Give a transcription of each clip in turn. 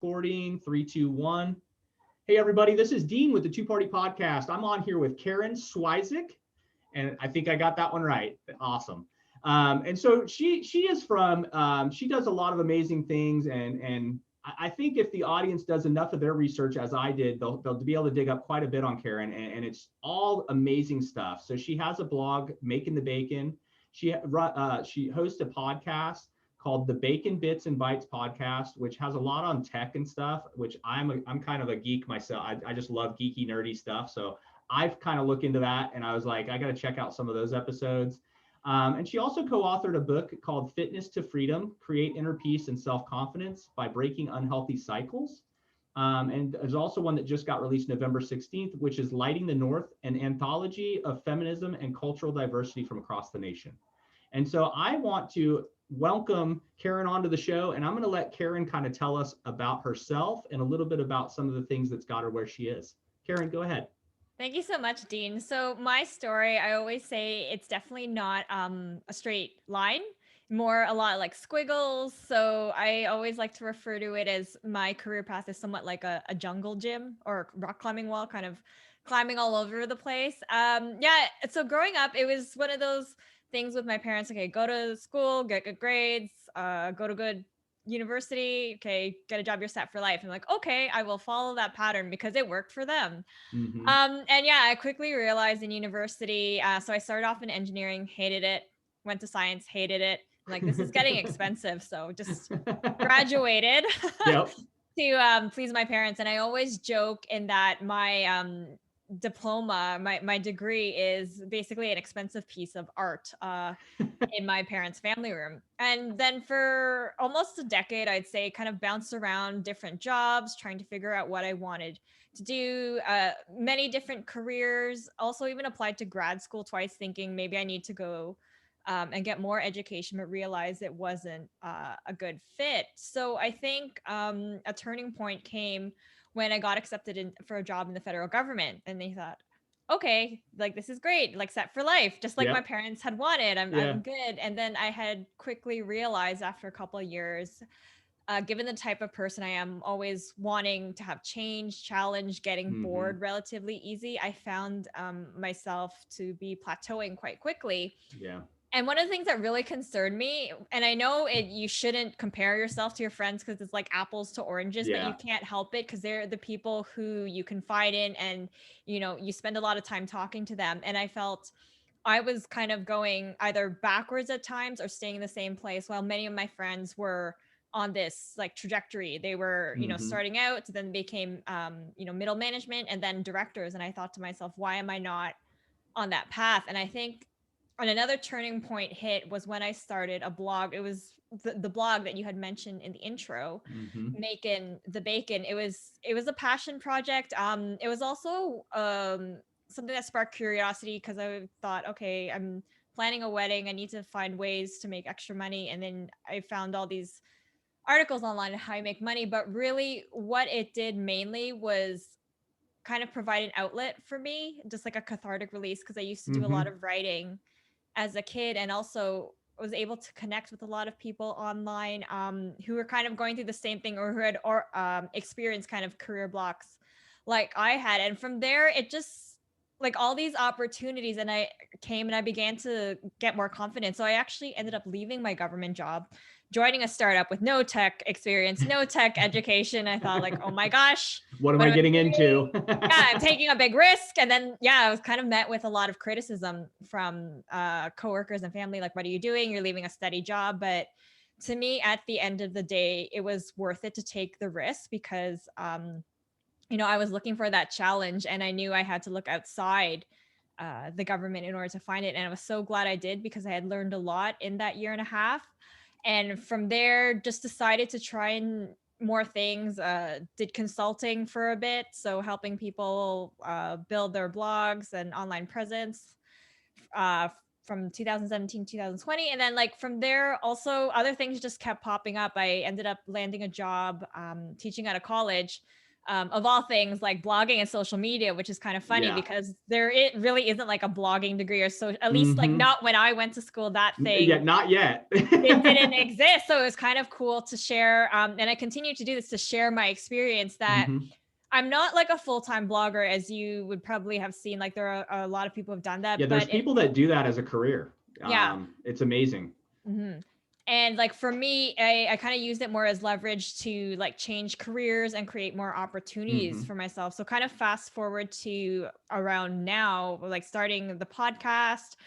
recording. 3, 2, 1. Hey, everybody, this is Dean with the Two Party Podcast. I'm on here with Karen Swyszcz, and I think I got that one right. Awesome. And so she is from, she does a lot of amazing things. And I think if the audience does enough of their research as I did, they'll be able to dig up quite a bit on Karen, and it's all amazing stuff. So she has a blog, Makinthebacon. She hosts a podcast called the Bacon Bits and Bytes podcast, which has a lot on tech and stuff, which I'm kind of a geek myself. I just love geeky, nerdy stuff. So I've kind of looked into that, and I was like, I got to check out some of those episodes. And she also co-authored a book called Fitness to Freedom, Create Inner Peace and Self-Confidence by Breaking Unhealthy Cycles. And there's also one that just got released November 16th, which is Lighting the North, an anthology of feminism and cultural diversity from across the nation. And so I want to welcome Karen onto the show, and I'm going to let Karen kind of tell us about herself and a little bit about some of the things that's got her where she is. Karen, go ahead. Thank you so much, Dean. So my story, I always say it's definitely not a straight line, more a lot like squiggles. So I always like to refer to it as my career path is somewhat like a jungle gym or rock climbing wall, kind of climbing all over the place. Yeah, so growing up, it was one of those things with my parents. Okay, go to school, get good grades, go to good university, okay, get a job, you're set for life. I'm like, okay, I will follow that pattern because it worked for them. Mm-hmm. And yeah, I quickly realized in university, so I started off in engineering, hated it, went to science, hated it. I'm like, this is getting expensive. So just graduated Yep. to please my parents. And I always joke in that my diploma, my degree is basically an expensive piece of art in my parents' family room. And then for almost a decade, I'd say, kind of bounced around different jobs, trying to figure out what I wanted to do, many different careers, also even applied to grad school twice, thinking maybe I need to go and get more education, but realized it wasn't a good fit. So I think a turning point came when I got accepted for a job in the federal government, and they thought, okay, like this is great, like set for life, just like my Yep. parents had wanted. I'm Yeah. good. And then I had quickly realized after a couple of years, given the type of person I am, always wanting to have change, challenge, getting Mm-hmm. bored relatively easy, I found myself to be plateauing quite quickly. Yeah. And one of the things that really concerned me, and I know you shouldn't compare yourself to your friends because it's like apples to oranges, but you Yeah. can't help it because they're the people who you confide in, and you spend a lot of time talking to them. And I felt I was kind of going either backwards at times or staying in the same place while many of my friends were on this like trajectory. They were, Mm-hmm. starting out, then became, middle management and then directors. And I thought to myself, why am I not on that path? And I think on another turning point hit was when I started a blog. It was the blog that you had mentioned in the intro, Mm-hmm. making the bacon. It was a passion project. It was also something that sparked curiosity because I thought, okay, I'm planning a wedding. I need to find ways to make extra money. And then I found all these articles online on how you make money. But really, what it did mainly was kind of provide an outlet for me, just like a cathartic release, because I used to do a Mm-hmm. lot of writing as a kid, and also was able to connect with a lot of people online who were kind of going through the same thing or who had experienced kind of career blocks like I had. And from there, it just like all these opportunities, and I came and I began to get more confident. So I actually ended up leaving my government job, joining a startup with no tech experience, no tech education. I thought like, oh my gosh, What am what I am I getting doing? into? Yeah, I'm taking a big risk. And then, yeah, I was kind of met with a lot of criticism from coworkers and family. Like, what are you doing? You're leaving a steady job. But to me, at the end of the day, it was worth it to take the risk because, I was looking for that challenge and I knew I had to look outside the government in order to find it. And I was so glad I did because I had learned a lot in that year and a half. And from there, just decided to try and more things, did consulting for a bit, so helping people build their blogs and online presence uh, from 2017 2020. And then like from there also other things just kept popping up. I ended up landing a job teaching at a college, of all things, like blogging and social media, which is kind of funny because it really isn't like a blogging degree or so, at least like not when I went to school, that thing. Yeah, not yet. It didn't exist. So it was kind of cool to share. And I continue to do this to share my experience that I'm not like a full-time blogger, as you would probably have seen. Like there are a lot of people who have done that. Yeah, there's people that do that as a career. Yeah. It's amazing. And like for me, I kind of used it more as leverage to like change careers and create more opportunities for myself. So kind of fast forward to around now, like starting the podcast,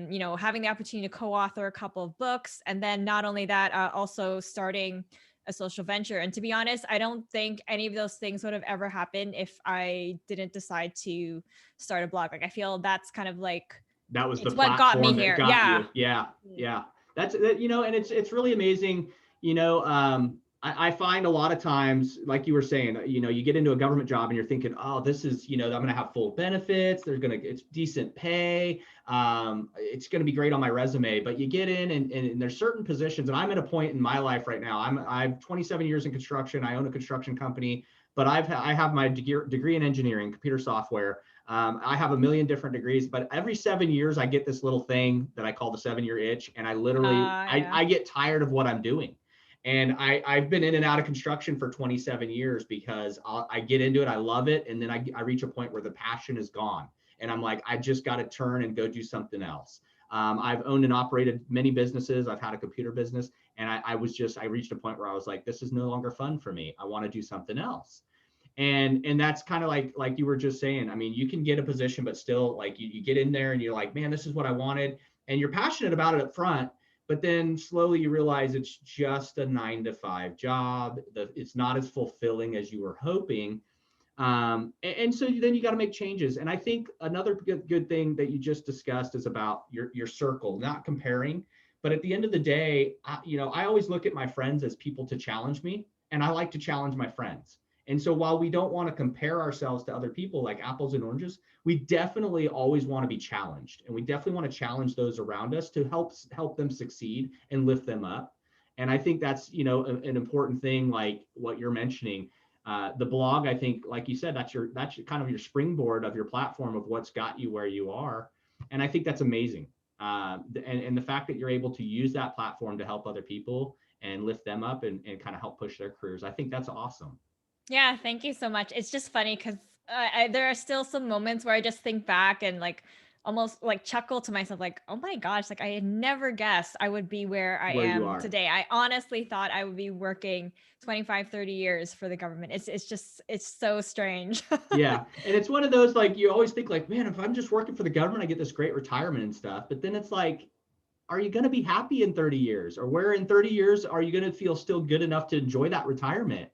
you know, having the opportunity to co-author a couple of books. And then not only that, also starting a social venture. And to be honest, I don't think any of those things would have ever happened if I didn't decide to start a blog. Like I feel that's kind of like, that was the what got me here. Yeah. That's that, you know, and it's really amazing. You know, I find a lot of times, like you were saying, you know, you get into a government job and you're thinking, oh, this is, you know, I'm going to have full benefits. It's decent pay. It's going to be great on my resume. But you get in and there's certain positions, and I'm at a point in my life right now. I've 27 years in construction. I own a construction company, but I have my degree in engineering, computer software. I have a million different degrees, but every 7 years I get this little thing that I call the 7-year itch. And I literally, I get tired of what I'm doing. And I've been in and out of construction for 27 years because I get into it. I love it. And then I reach a point where the passion is gone. And I'm like, I just got to turn and go do something else. I've owned and operated many businesses. I've had a computer business. And I reached a point where I was like, this is no longer fun for me. I want to do something else. And that's kind of like you were just saying. I mean, you can get a position, but still like you get in there and you're like, man, this is what I wanted. And you're passionate about it up front, but then slowly you realize it's just a 9-to-5 job. It's not as fulfilling as you were hoping. And so then you got to make changes. And I think another good thing that you just discussed is about your circle, not comparing, but at the end of the day, I always look at my friends as people to challenge me, and I like to challenge my friends. And so while we don't want to compare ourselves to other people like apples and oranges, we definitely always want to be challenged. And we definitely want to challenge those around us to help them succeed and lift them up. And I think that's, an important thing, like what you're mentioning. The blog, I think, like you said, that's kind of your springboard of your platform of what's got you where you are. And I think that's amazing. And the fact that you're able to use that platform to help other people and lift them up and kind of help push their careers, I think that's awesome. Yeah, thank you so much. It's just funny because there are still some moments where I just think back and like almost like chuckle to myself, like, oh my gosh, like I had never guessed I would be where I am today. I honestly thought I would be working 25, 30 years for the government. It's so strange. Yeah. And it's one of those, like, you always think like, man, if I'm just working for the government, I get this great retirement and stuff. But then it's like, are you going to be happy in 30 years? Or where in 30 years are you going to feel still good enough to enjoy that retirement?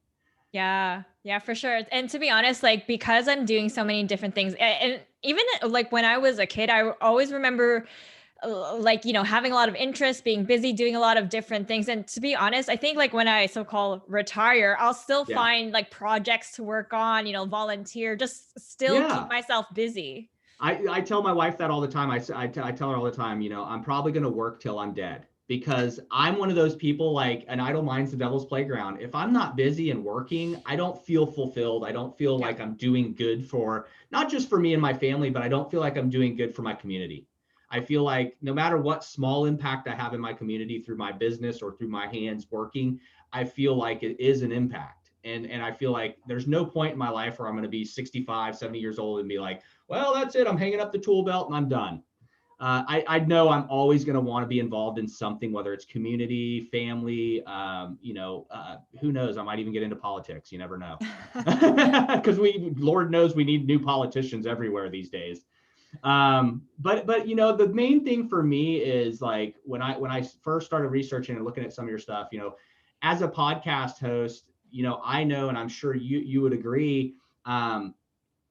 Yeah, for sure. And to be honest, like, because I'm doing so many different things, and even like when I was a kid, I always remember like, having a lot of interest, being busy, doing a lot of different things. And to be honest, I think like when I so-called retire, I'll still find like projects to work on, volunteer, just still keep myself busy. I tell my wife that all the time. I tell her all the time, I'm probably going to work till I'm dead. Because I'm one of those people, like, an idle mind's the devil's playground. If I'm not busy and working, I don't feel fulfilled. I don't feel like I'm doing good for, not just for me and my family, but I don't feel like I'm doing good for my community. I feel like no matter what small impact I have in my community through my business or through my hands working, I feel like it is an impact. And I feel like there's no point in my life where I'm going to be 65, 70 years old and be like, well, that's it. I'm hanging up the tool belt and I'm done. I know I'm always going to want to be involved in something, whether it's community, family, who knows, I might even get into politics. You never know. Because Lord knows we need new politicians everywhere these days. But the main thing for me is like when I first started researching and looking at some of your stuff, as a podcast host, I know, and I'm sure you would agree,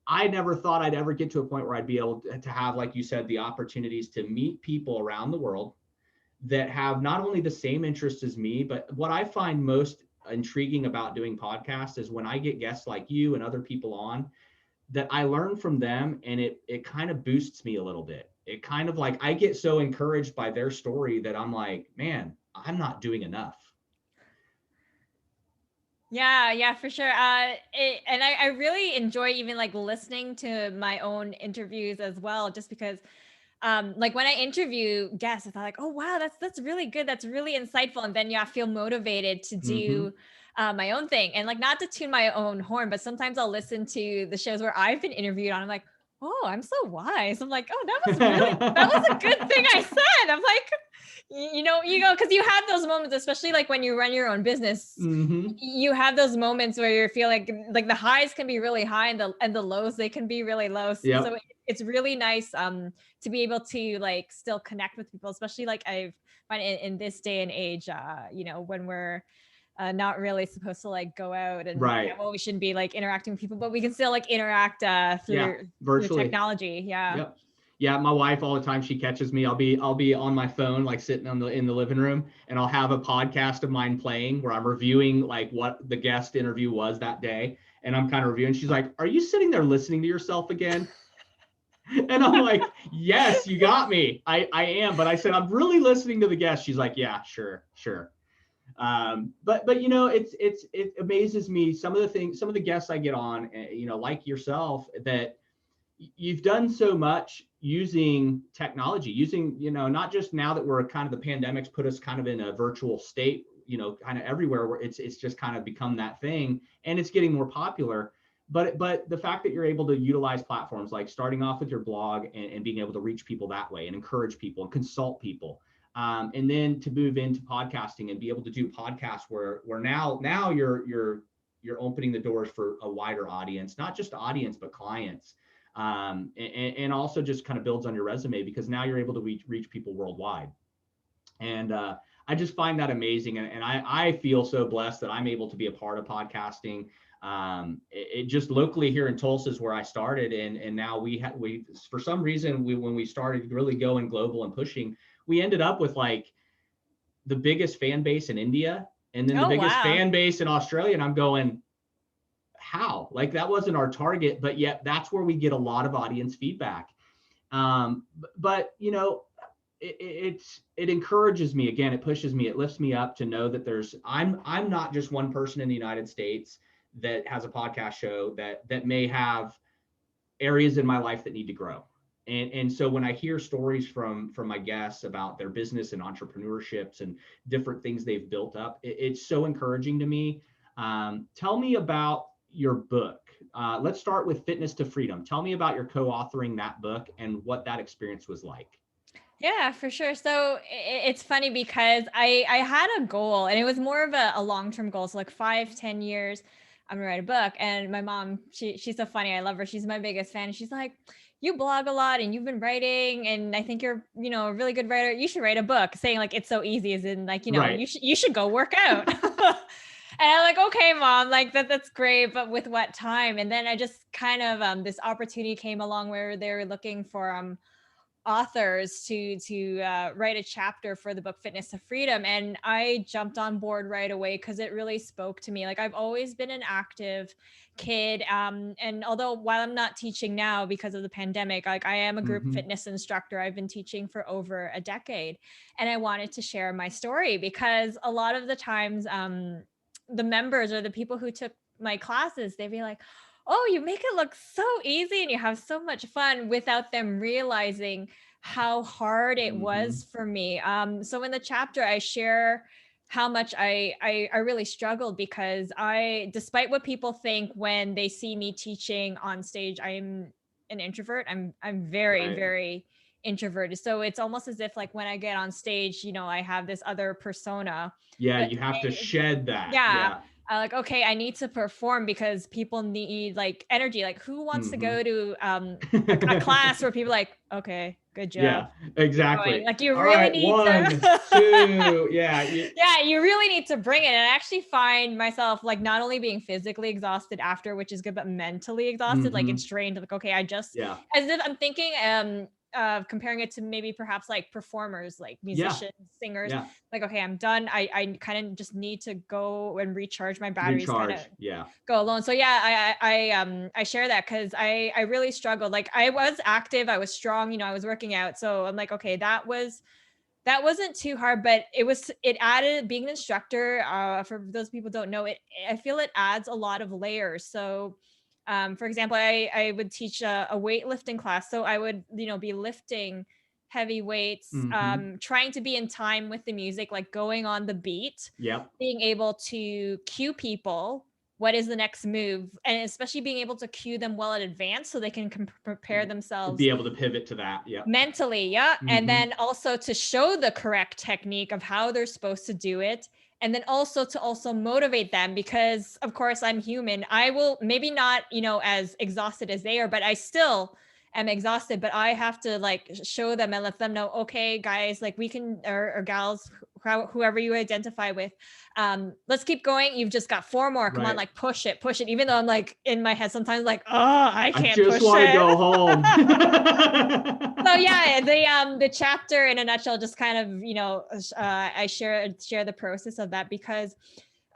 I never thought I'd ever get to a point where I'd be able to have, like you said, the opportunities to meet people around the world that have not only the same interests as me, but what I find most intriguing about doing podcasts is when I get guests like you and other people on, that I learn from them and it kind of boosts me a little bit. It kind of like, I get so encouraged by their story that I'm like, man, I'm not doing enough. Yeah, for sure. And I really enjoy even like listening to my own interviews as well, just because like when I interview guests, I thought like, oh wow, that's really good, that's really insightful, and then yeah, I feel motivated to Mm-hmm. do my own thing, and like not to tune my own horn, but sometimes I'll listen to the shows where I've been interviewed on. I'm like, oh, I'm so wise. I'm like, oh, that was a good thing I said. I'm like, you go, because you have those moments, especially like when you run your own business. Mm-hmm. You have those moments where you feel like the highs can be really high and the lows, they can be really low. So Yep. it's really nice to be able to like still connect with people, especially like I've find in this day and age, when we're not really supposed to like go out and Right. well, we shouldn't be like interacting with people, but we can still like interact Yeah. through Virtually. technology. Yeah. Yep. Yeah, my wife all the time, she catches me. I'll be on my phone, like sitting in the living room, and I'll have a podcast of mine playing where I'm reviewing like what the guest interview was that day. And I'm kind of reviewing. She's like, "Are you sitting there listening to yourself again?" And I'm like, "Yes, you got me. I am." But I said, "I'm really listening to the guest." She's like, "Yeah, sure, sure." But it amazes me some of the things, some of the guests I get on, like yourself, that you've done so much using technology, using, not just now that we're kind of, the pandemic's put us kind of in a virtual state, kind of everywhere, where it's just kind of become that thing, and it's getting more popular. But the fact that you're able to utilize platforms like starting off with your blog, and being able to reach people that way and encourage people and consult people, and then to move into podcasting and be able to do podcasts where now you're opening the doors for a wider audience, not just audience but clients, and also just kind of builds on your resume, because now you're able to reach people worldwide. And I just find that amazing. And I feel so blessed that I'm able to be a part of podcasting. It just locally here in Tulsa is where I started. And now we for some reason, when we started really going global and pushing, we ended up with like the biggest fan base in India, and then the Oh biggest wow. fan base in Australia. And I'm going, how? Like, that wasn't our target, but yet that's where we get a lot of audience feedback. But it encourages me. Again, it pushes me, it lifts me up to know that I'm not just one person in the United States that has a podcast show that may have areas in my life that need to grow. And so when I hear stories from my guests about their business and entrepreneurships and different things they've built up, it's so encouraging to me. Tell me about your book. Let's start with Fitness to Freedom. Tell me about your co-authoring that book and what that experience was like. Yeah, for sure. So it's funny because I had a goal, and it was more of a long-term goal. So like 5-10 years, I'm gonna write a book. And my mom, she's so funny. I love her. She's my biggest fan. She's like, you blog a lot and you've been writing, and I think you're, a really good writer. You should write a book. Saying like it's so easy, as in like, Right. you should go work out. And I'm like, okay, mom, like that's great, but with what time? And then I just kind of this opportunity came along where they were looking for authors to write a chapter for the book Fitness to Freedom, and I jumped on board right away because it really spoke to me. Like, I've always been an active kid, and although while I'm not teaching now because of the pandemic, like I am a group Mm-hmm. fitness instructor. I've been teaching for over a decade, and I wanted to share my story because a lot of the times the members or the people who took my classes, they'd be like, oh, you make it look so easy and you have so much fun, without them realizing how hard it Mm-hmm. was for me. So in the chapter, I share how much I really struggled, because despite what people think when they see me teaching on stage, I'm an introvert. I'm very, Right. very introverted. So it's almost as if like when I get on stage, I have this other persona. Yeah, But you have to shed that. yeah, Yeah. I like, okay, I need to perform because people need like energy. Like, who wants to Mm-hmm. go to a class where people like, okay, good job, Yeah, keep going. exactly. Like, you All really right, need one, to two. Yeah. yeah, you really need to bring it. And I actually find myself like not only being physically exhausted after, which is good, but mentally exhausted. Like, Mm-hmm. it's drained. Like, okay, I just, Yeah. as if I'm thinking comparing it to maybe perhaps like performers, like Yeah. musicians, singers, Yeah. like, okay, I'm done. I kind of just need to go and recharge my batteries, kind of Recharge. Yeah. go alone. So yeah, I share that because I really struggled. Like, I was active, I was strong, I was working out. So I'm like, okay, That wasn't too hard, but it added being an instructor. For those people who don't know it, I feel it adds a lot of layers. So, for example, I would teach a weightlifting class. So I would, be lifting heavy weights, Mm-hmm. trying to be in time with the music, like going on the beat, Yep. being able to cue people what is the next move, and especially being able to cue them well in advance so they can prepare themselves Be able to pivot to that. Yep. mentally. Yeah. And Mm-hmm. then also to show the correct technique of how they're supposed to do it. And then also to also motivate them, because of course I'm human. I will maybe not, as exhausted as they are, but I still am exhausted, but I have to like show them and let them know, okay, guys, like we can, or gals, whoever you identify with, let's keep going. You've just got 4 more. Come on, Right. like push it, even though I'm like in my head sometimes like, oh, I I can't just push want to it. go home. So yeah, the chapter in a nutshell, just kind of, I share the process of that, because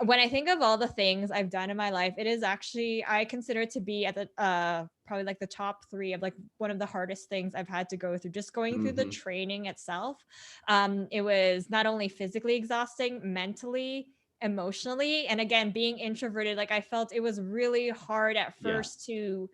when I think of all the things I've done in my life, it is actually, I consider it to be at the probably like the top 3 of like one of the hardest things I've had to go through. Just going through the Mm-hmm. training itself, it was not only physically exhausting, mentally, emotionally, and again, being introverted, like I felt it was really hard at Yeah. first to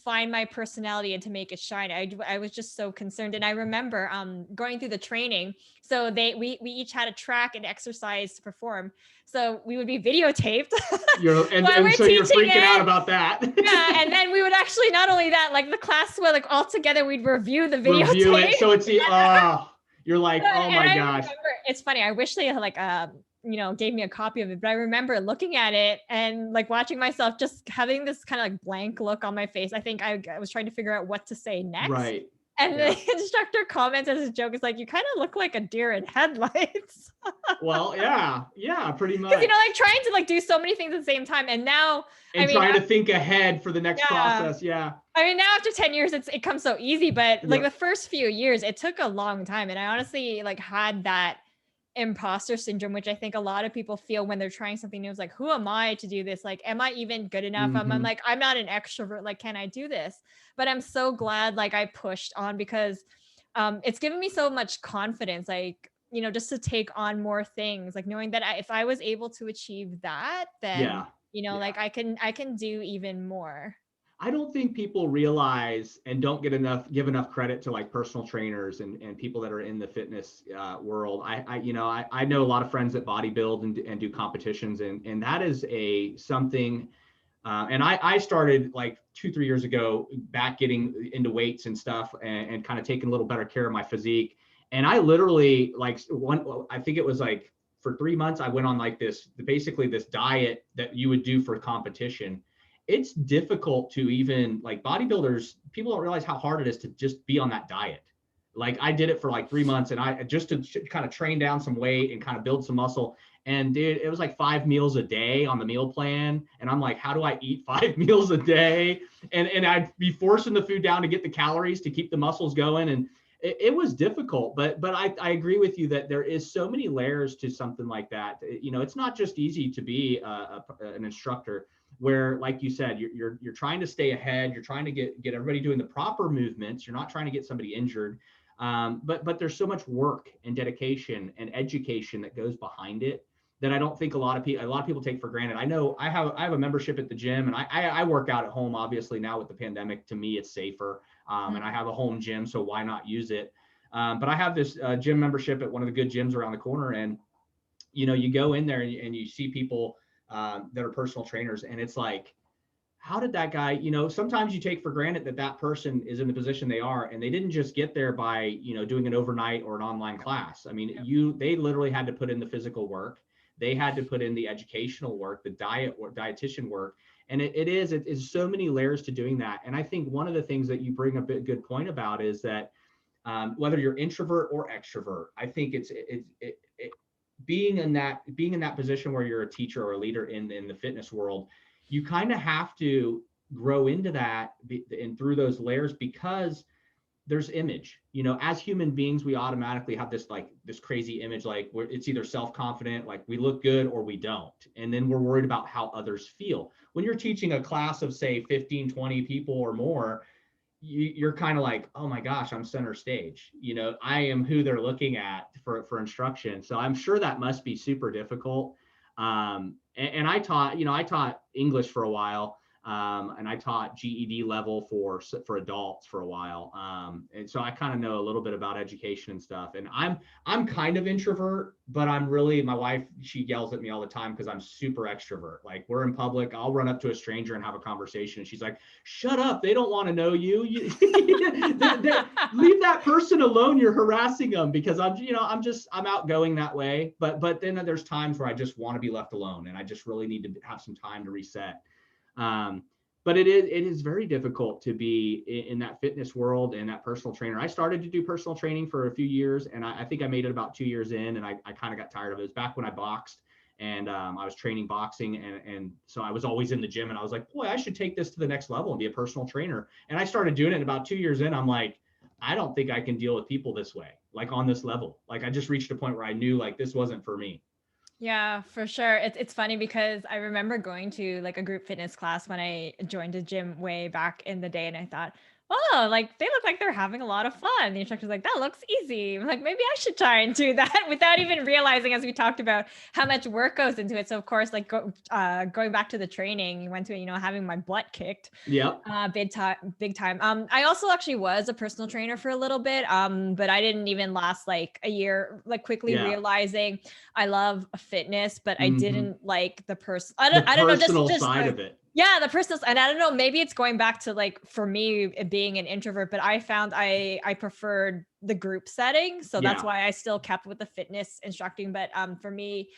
find my personality and to make it shine. I was just so concerned. And I remember going through the training. So we each had a track and exercise to perform. So we would be videotaped You're while and we're so you're teaching freaking out it. about that. Yeah. And then we would actually, not only that, like the class would like all together, we'd review the Review videotape. it. So it's the you're like, oh And my I gosh. remember, it's funny, I wish they had like gave me a copy of it, but I remember looking at it and like watching myself just having this kind of like blank look on my face. I think I was trying to figure out what to say next. Right. And Yeah. the instructor comments as a joke, is like, you kind of look like a deer in headlights. Well, yeah, pretty Because much. like trying to like do so many things at the same time. And now, And trying to think ahead for the next yeah. process. Yeah. I mean, now after 10 years, it comes so easy, but like Yep. the first few years, it took a long time. And I honestly like had that imposter syndrome, which I think a lot of people feel when they're trying something new. It's like, who am I to do this? Like, am I even good enough? I'm Mm-hmm. like, I'm not an extrovert. Like, can I do this? But I'm so glad like I pushed on, because it's given me so much confidence, like, just to take on more things, like knowing that if I was able to achieve that, then, Yeah. Yeah. like I can do even more. I don't think people realize and don't give enough credit to like personal trainers and people that are in the fitness world. I know a lot of friends that bodybuild and do competitions, and that is something. And I started like 2-3 years ago back getting into weights and stuff, and kind of taking a little better care of my physique. And I literally I think it was like for 3 months, I went on like basically this diet that you would do for competition. It's difficult to even like bodybuilders, people don't realize how hard it is to just be on that diet. Like I did it for like 3 months, and I just to kind of train down some weight and kind of build some muscle. And dude, it was like 5 meals a day on the meal plan. And I'm like, how do I eat 5 meals a day? And I'd be forcing the food down to get the calories to keep the muscles going. And it was difficult, but I agree with you that there is so many layers to something like that. It's not just easy to be an instructor, where, like you said, you're trying to stay ahead. You're trying to get everybody doing the proper movements. You're not trying to get somebody injured. But there's so much work and dedication and education that goes behind it that I don't think a lot of people take for granted. I know I have a membership at the gym, and I work out at home. Obviously now with the pandemic, to me it's safer, and I have a home gym, so why not use it? But I have this gym membership at one of the good gyms around the corner, and you go in there and you see people that are personal trainers, and it's like, how did that guy, sometimes you take for granted that person is in the position they are, and they didn't just get there by, doing an overnight or an online class. I mean, they literally had to put in the physical work. They had to put in the educational work, the dietitian work. And it is so many layers to doing that. And I think one of the things that you bring a good point about is that whether you're introvert or extrovert, I think it's being in that position where you're a teacher or a leader in the fitness world, you kind of have to grow into that and through those layers, because there's image. As human beings, we automatically have this crazy image, like where it's either self-confident, like we look good, or we don't. And then we're worried about how others feel. When you're teaching a class of say 15, 20 people or more, you're kind of like, oh my gosh, I'm center stage. You know, I am who they're looking at for instruction. So I'm sure that must be super difficult. And I taught, you know, I taught English for a while. And I taught GED level for adults for a while. And so I kind of know a little bit about education and stuff. And I'm kind of introvert, but I'm really, my wife, she yells at me all the time because I'm super extrovert. Like we're in public, I'll run up to a stranger and have a conversation. And she's like, shut up. They don't want to know you. Leave that person alone. You're harassing them, because I'm outgoing that way. But then there's times where I just want to be left alone and I just really need to have some time to reset. But it is very difficult to be in that fitness world and that personal trainer. I started to do personal training for a few years, and I think I made it about 2 years in, and I kind of got tired of it. It was back when I boxed, and I was training boxing, and so I was always in the gym, and I was like, boy, I should take this to the next level and be a personal trainer. And I started doing it, and about 2 years in, I'm like, I don't think I can deal with people this way, like on this level. Like I just reached a point where I knew like this wasn't for me. Yeah, for sure. It's funny because I remember going to like a group fitness class when I joined a gym way back in the day, and I thought, oh, like they look like they're having a lot of fun. The instructor's like, that looks easy. I'm like, maybe I should try and do that without even realizing, as we talked about, how much work goes into it. So of course, like going back to the training, went to, having my butt kicked. Yeah. Big time. I also actually was a personal trainer for a little bit. But I didn't even last like a year, like quickly realizing I love fitness, but I didn't like the person. I don't know, just side of it. Yeah, the personal, and I don't know, maybe it's going back to like, for me being an introvert, but I found I preferred the group setting. So that's why I still kept with the fitness instructing. But for me,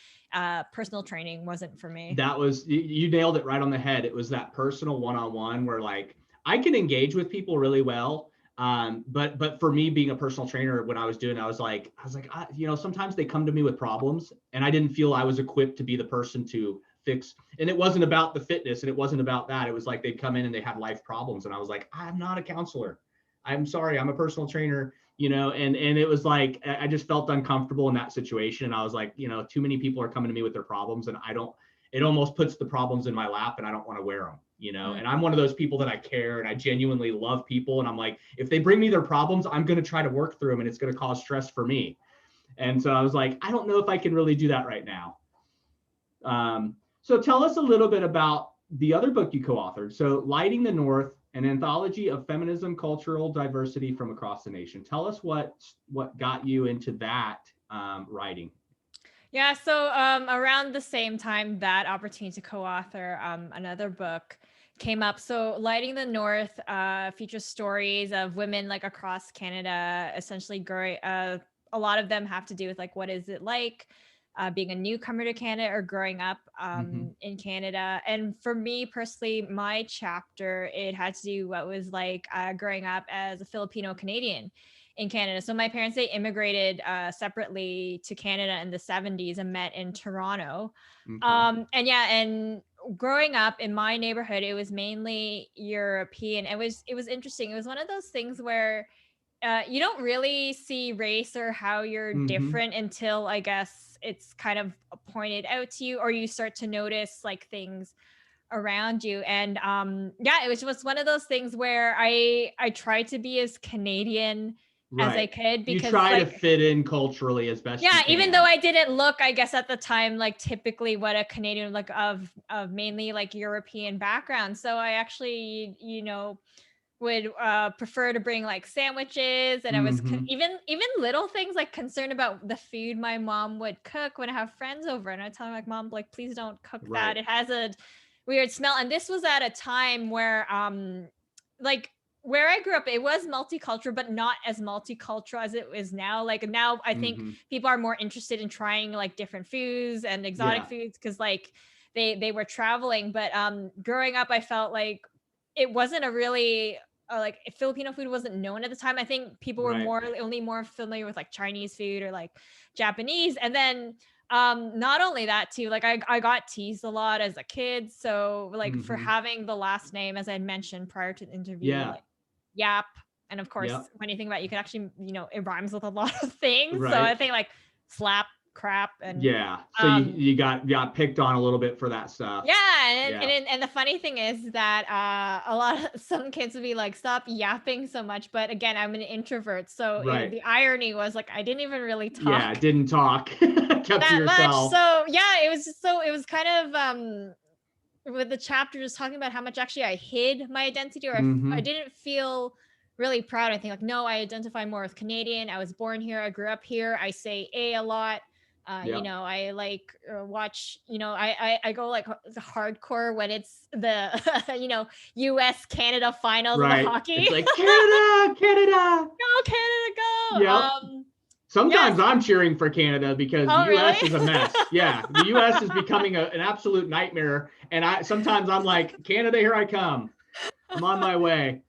personal training wasn't for me. That was, you nailed it right on the head. It was that personal one-on-one where like, I can engage with people really well. But for me being a personal trainer, when I was doing, I was like, sometimes they come to me with problems and I didn't feel I was equipped to be the person to fix. And it wasn't about the fitness and it wasn't about that. It was like, they'd come in and they had life problems. And I was like, I'm not a counselor. I'm sorry. I'm a personal trainer, and it was like, I just felt uncomfortable in that situation. And I was like, too many people are coming to me with their problems and it almost puts the problems in my lap and I don't want to wear them. And I'm one of those people that I care and I genuinely love people. And I'm like, if they bring me their problems, I'm going to try to work through them and it's going to cause stress for me. And so I was like, I don't know if I can really do that right now. So tell us a little bit about the other book you co-authored. So Lighting the North, an anthology of feminism, cultural diversity from across the nation. Tell us what got you into that writing. Yeah, so around the same time that opportunity to co-author another book came up. So Lighting the North features stories of women like across Canada, essentially growing. A lot of them have to do with like, what is it like being a newcomer to Canada or growing up in Canada. And for me personally, my chapter, it had to do what was like growing up as a Filipino Canadian in Canada. So my parents, they immigrated separately to Canada in the 70s and met in Toronto. Okay. And growing up in my neighborhood, it was mainly European. It was interesting. It was one of those things where you don't really see race or how you're different until, I guess, it's kind of pointed out to you or you start to notice like things around you. And it was just one of those things where I tried to be as Canadian as I could, because you try to fit in culturally as best you can. Even though I didn't look, I guess at the time, like typically what a Canadian like of mainly like European background. So I actually, would prefer to bring like sandwiches, and I was even little things like concerned about the food my mom would cook when I have friends over, and I tell her like, Mom, like please don't cook that. It has a weird smell. And this was at a time where like where I grew up, it was multicultural, but not as multicultural as it is now. Like now I think people are more interested in trying like different foods and exotic foods because like they were traveling. But growing up, I felt like it wasn't a really like Filipino food wasn't known at the time. I think people were only more familiar with like Chinese food or like Japanese. And then not only that too, like I got teased a lot as a kid. So like for having the last name, as I mentioned prior to the interview, like Yap. And of course, when you think about it, you can actually, it rhymes with a lot of things. So I think like slap crap. And yeah. So you got picked on a little bit for that stuff. Yeah, and the funny thing is that some kids would be like, "Stop yapping so much." But again, I'm an introvert, so Right. the irony was like I didn't even really talk. Yeah, didn't talk. Kept to yourself. Much. So yeah, it was kind of with the chapter just talking about how much actually I hid my identity, or I didn't feel really proud. I think like, no, I identify more with Canadian. I was born here. I grew up here. I say a lot. You know, I like watch, you know, I go like hardcore when it's the, you know, US Canada finals of the hockey. It's like, Canada. Go Canada, go. Yep. Sometimes I'm cheering for Canada because the US is a mess. Yeah, the US is becoming an absolute nightmare. And sometimes I'm like, Canada, here I come. I'm on my way.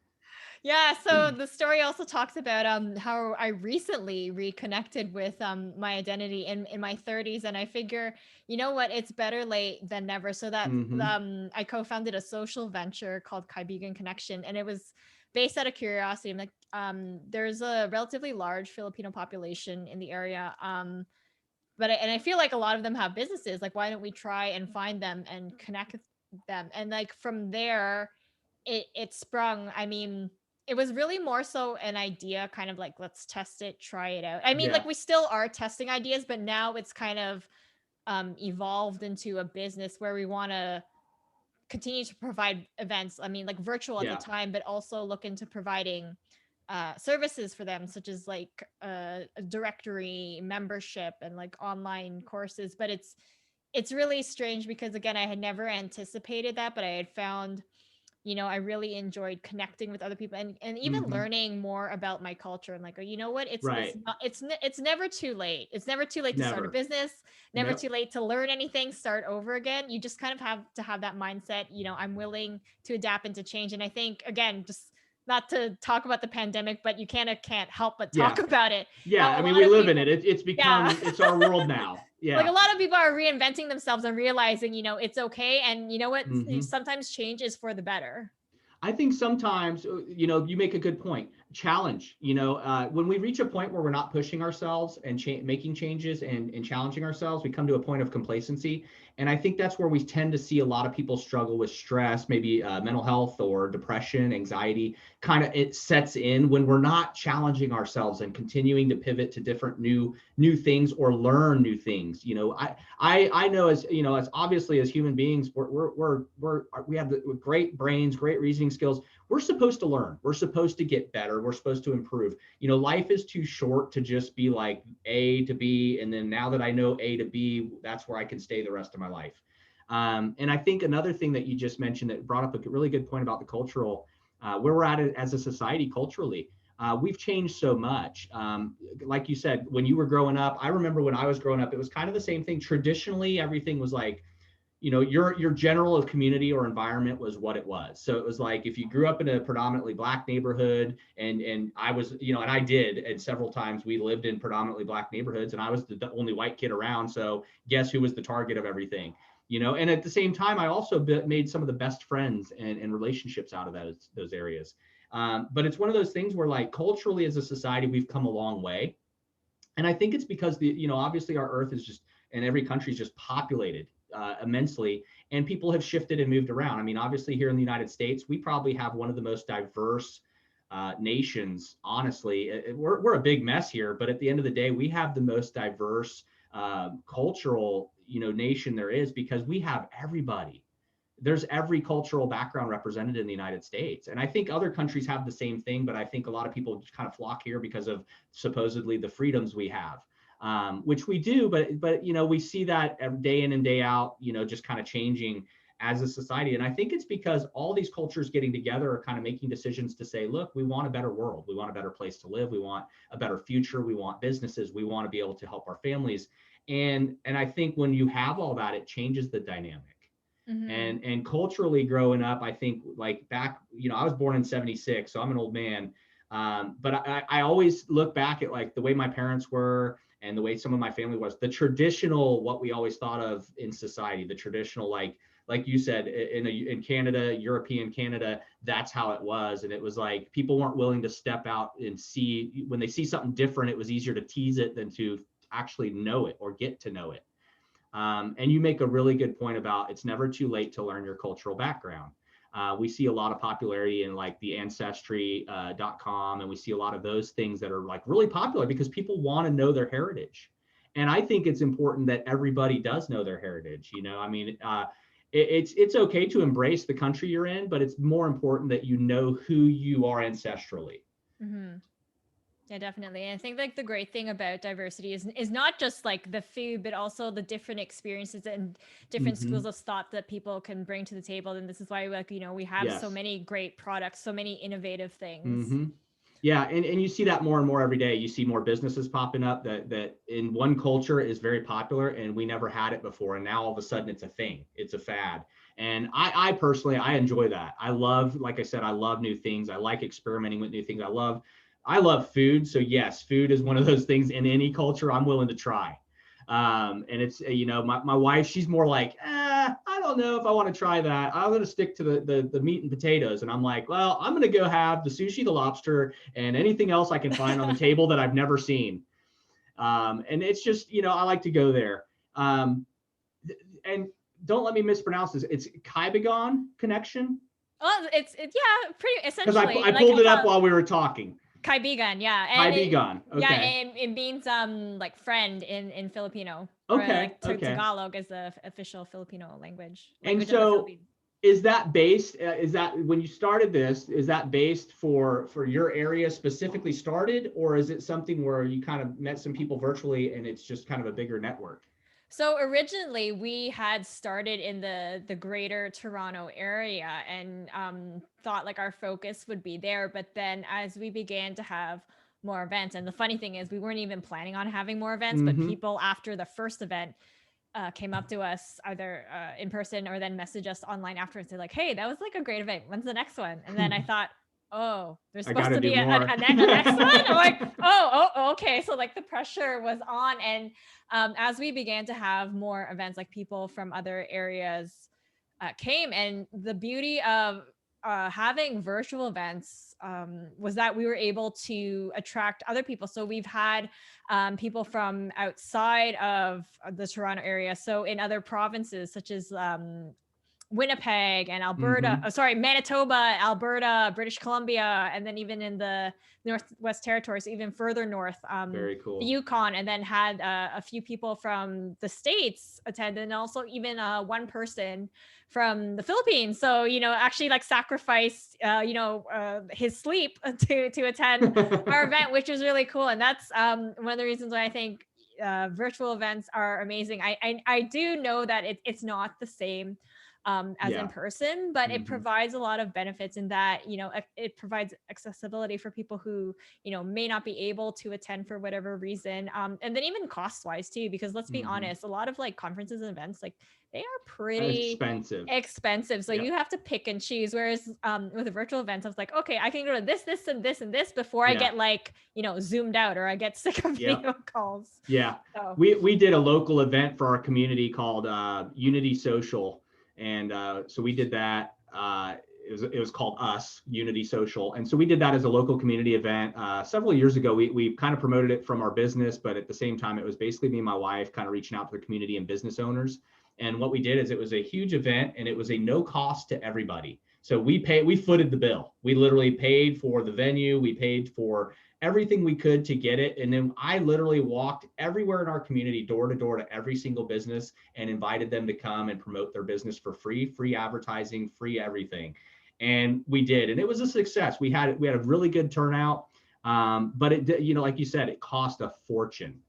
Yeah, so the story also talks about how I recently reconnected with my identity in my 30s, and I figure, you know what, it's better late than never. So that I co-founded a social venture called Kaibigan Connection, and it was based out of curiosity. I'm like, there's a relatively large Filipino population in the area, but I feel like a lot of them have businesses. Like, why don't we try and find them and connect with them? And like from there, it sprung. I mean, it was really more so an idea, kind of like, let's test it, try it out. I mean, like we still are testing ideas, but now it's kind of evolved into a business where we want to continue to provide events. I mean, like virtual at the time, but also look into providing services for them, such as like a directory membership and like online courses. But it's really strange because again, I had never anticipated that, but I had found, you know, I really enjoyed connecting with other people and even learning more about my culture, and like, oh, you know what, it's never too late. It's never too late to start a business, never too late to learn anything, start over again. You just kind of have to have that mindset, you know, I'm willing to adapt and to change. And I think, again, just not to talk about the pandemic, but you can't help but talk about it. Yeah, I mean, we live in it. It's become, it's our world now. Yeah. Like a lot of people are reinventing themselves and realizing, you know, it's okay. And you know what? Sometimes change is for the better. I think sometimes, you know, you make a good point. Challenge, you know, when we reach a point where we're not pushing ourselves and making changes and challenging ourselves, we come to a point of complacency. And I think that's where we tend to see a lot of people struggle with stress, maybe mental health or depression, anxiety. Kind of it sets in when we're not challenging ourselves and continuing to pivot to different new things or learn new things. You know, I know, as you know, as obviously as human beings, we have the great brains, great reasoning skills. We're supposed to learn. We're supposed to get better. We're supposed to improve. You know, life is too short to just be like A to B. And then now that I know A to B, that's where I can stay the rest of my life. And I think another thing that you just mentioned that brought up a really good point about the cultural, where we're at as a society culturally. We've changed so much. Like you said, when you were growing up, I remember when I was growing up, it was kind of the same thing. Traditionally, everything was like, you know, your general community or environment was what it was. So it was like, if you grew up in a predominantly Black neighborhood, and I was, you know, and I did, and several times we lived in predominantly Black neighborhoods, and I was the only white kid around. So guess who was the target of everything, you know? And at the same time, I also made some of the best friends and relationships out of those areas. But it's one of those things where, like, culturally as a society, we've come a long way. And I think it's because you know, obviously our earth is just, and every country is just populated immensely, and people have shifted and moved around. I mean, obviously here in the United States, we probably have one of the most diverse nations. Honestly, we're a big mess here, but at the end of the day, we have the most diverse cultural, you know, nation there is, because we have everybody. There's every cultural background represented in the United States. And I think other countries have the same thing, but I think a lot of people just kind of flock here because of supposedly the freedoms we have. Which we do, but you know, we see that day in and day out, you know, just kind of changing as a society. And I think it's because all these cultures getting together are kind of making decisions to say, look, we want a better world. We want a better place to live. We want a better future. We want businesses. We want to be able to help our families. And I think when you have all that, it changes the dynamic. And culturally growing up, I think, like, back, you know, I was born in 76, so I'm an old man. But I always look back at, like, the way my parents were and the way some of my family was, the traditional, what we always thought of in society, the traditional, like you said, in Canada, European Canada, that's how it was. And it was like, people weren't willing to step out and see, when they see something different, it was easier to tease it than to actually know it or get to know it. And you make a really good point about it's never too late to learn your cultural background. We see a lot of popularity in like the ancestry.com, and we see a lot of those things that are like really popular because people want to know their heritage. And I think it's important that everybody does know their heritage. I mean, it's okay to embrace the country you're in, but it's more important that you know who you are ancestrally. Mm-hmm. Yeah, definitely. And I think like the great thing about diversity is not just like the food, but also the different experiences and different Mm-hmm. schools of thought that people can bring to the table. And this is why like, we have so Yes. many great products, so many innovative things. Mm-hmm. Yeah, and you see that more and more every day. You see more businesses popping up that in one culture is very popular, and we never had it before, and now all of a sudden it's a thing, it's a fad. And I personally, I enjoy that. I love, like I said, I love new things. I like experimenting with new things. I love food. So yes, food is one of those things in any culture I'm willing to try. And it's, my wife, she's more like, I don't know if I want to try that. I'm going to stick to the meat and potatoes. And I'm like, well, I'm going to go have the sushi, the lobster, and anything else I can find on the table that I've never seen. And it's just, I like to go there. And don't let me mispronounce this. It's Kaibagon connection. Oh, it's yeah, pretty Because essentially. I pulled it up while we were talking. Kaibigan, yeah. And Kaibigan, okay. Yeah, it means like friend in Filipino. Okay, Or like okay. Tagalog is the official Filipino language. And Of the Philippines. is that based, is that when you started this, is that based for your area specifically started, or is it something where you kind of met some people virtually and it's just kind of a bigger network? So originally we had started in the greater Toronto area and thought like our focus would be there. But then as we began to have more events, and the funny thing is we weren't even planning on having more events, but people after the first event came up to us either in person or then message us online afterwards. They're like, hey, that was like a great event. When's the next one? And then I thought, oh, there's supposed to be a next one. I'm like, oh, okay. So like the pressure was on. And as we began to have more events, like people from other areas came, and the beauty of having virtual events was that we were able to attract other people. So we've had people from outside of the Toronto area. So in other provinces, such as Winnipeg and Alberta, Manitoba, Alberta, British Columbia, and then even in the Northwest Territories, even further north, Very cool. the Yukon, and then had a few people from the States attend, and also even one person from the Philippines. So, actually like sacrificed, his sleep to attend our event, which was really cool. And that's one of the reasons why I think virtual events are amazing. I do know that it's not the same as in person, but it provides a lot of benefits in that, it provides accessibility for people who, may not be able to attend for whatever reason. And then even cost wise too, because let's be honest, a lot of like conferences and events, like they are pretty expensive. So you have to pick and choose. Whereas with a virtual event, I was like, okay, I can go to this, this, and this, and this before I get like, zoomed out or I get sick of video calls. Yeah. So. We did a local event for our community called Unity Social. And so we did that. It was called Us, Unity Social. And so we did that as a local community event. Several years ago, we kind of promoted it from our business, but at the same time, it was basically me and my wife kind of reaching out to the community and business owners. And what we did is it was a huge event, and it was a no cost to everybody. So we footed the bill. We literally paid for the venue. We paid for everything we could to get it. And then I literally walked everywhere in our community, door to door, to every single business, and invited them to come and promote their business for free advertising, free everything. And we did, and it was a success. We had a really good turnout. But it, like you said, it cost a fortune.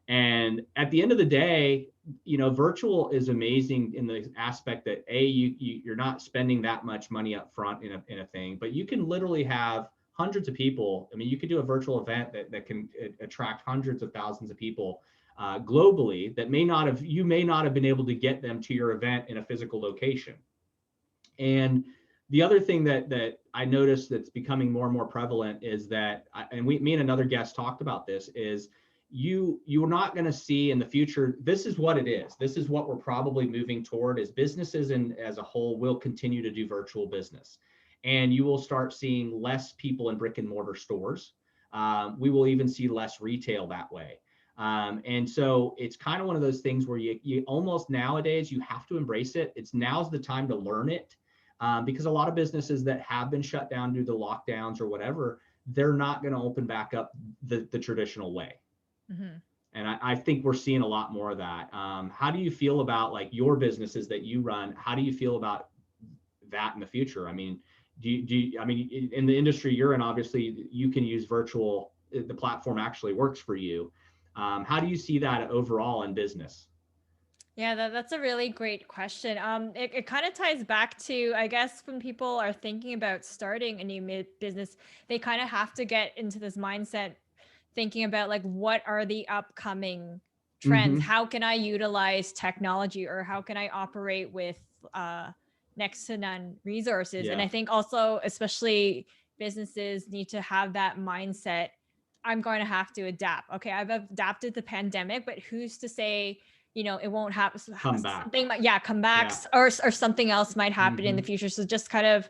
And at the end of the day, virtual is amazing in the aspect that you're not spending that much money up front in a thing, but you can literally have hundreds of people. I mean, you could do a virtual event that can attract hundreds of thousands of people globally that you may not have been able to get them to your event in a physical location. And the other thing that I noticed that's becoming more and more prevalent is that, me and another guest talked about this, is you're not going to see in the future. This is what it is. This is what we're probably moving toward, is businesses and as a whole will continue to do virtual business. And you will start seeing less people in brick and mortar stores. We will even see less retail that way. And so it's kind of one of those things where you almost nowadays you have to embrace it. Now's the time to learn it, because a lot of businesses that have been shut down due to lockdowns or whatever, they're not going to open back up the traditional way. Mm-hmm. And I think we're seeing a lot more of that. How do you feel about like your businesses that you run? How do you feel about that in the future? I mean, I mean, in the industry you're in, obviously you can use virtual. The platform actually works for you. How do you see that overall in business? Yeah, that's a really great question. It kind of ties back to, I guess, when people are thinking about starting a new business, they kind of have to get into this mindset thinking about like, what are the upcoming trends? Mm-hmm. How can I utilize technology, or how can I operate with next to none resources? And Yeah. I think also, especially businesses need to have that mindset. I'm going to have to adapt. Okay, I've adapted the pandemic, but who's to say, it won't happen? Come back. Something, come back, Yeah. or something else might happen in the Mm-hmm. future. So just kind of,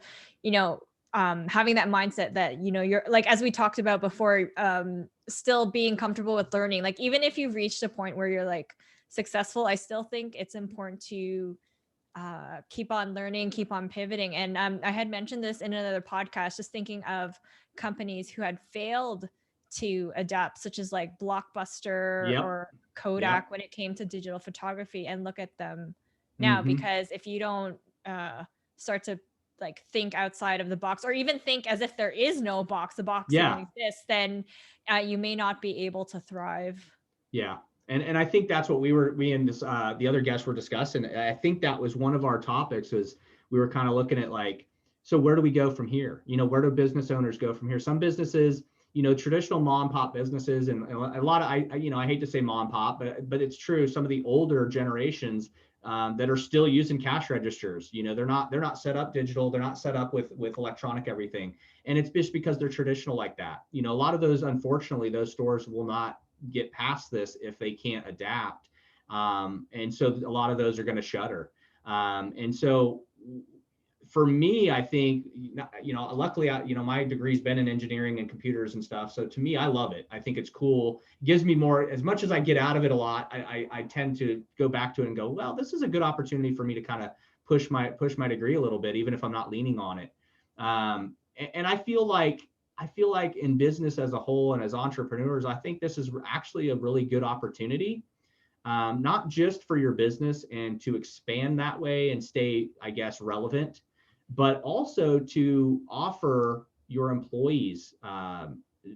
having that mindset that, you're like, as we talked about before, still being comfortable with learning. Like, even if you've reached a point where you're like successful, I still think it's important to keep on learning, keep on pivoting. And I had mentioned this in another podcast, just thinking of companies who had failed to adapt, such as like Blockbuster Yep. or Kodak Yep. when it came to digital photography, and look at them now. Mm-hmm. Because if you don't start to like think outside of the box, or even think as if there is no box, the box Yeah. didn't exist, then you may not be able to thrive. Yeah. And I think that's what we and this, the other guests were discussing. I think that was one of our topics, is we were kind of looking at like, so where do we go from here? Where do business owners go from here? Some businesses, traditional mom and pop businesses, and a lot of, I hate to say mom and pop, but it's true. Some of the older generations that are still using cash registers, they're not set up digital. They're not set up with electronic everything. And it's just because they're traditional like that. A lot of those, unfortunately, those stores will not get past this if they can't adapt. And so a lot of those are going to shutter. And so for me, I think, luckily, my degree's been in engineering and computers and stuff. So to me, I love it. I think it's cool. It gives me more, as much as I get out of it a lot, I tend to go back to it and go, well, this is a good opportunity for me to kind of push my degree a little bit, even if I'm not leaning on it. And I feel like in business as a whole and as entrepreneurs, I think this is actually a really good opportunity, not just for your business and to expand that way and stay, I guess, relevant, but also to offer your employees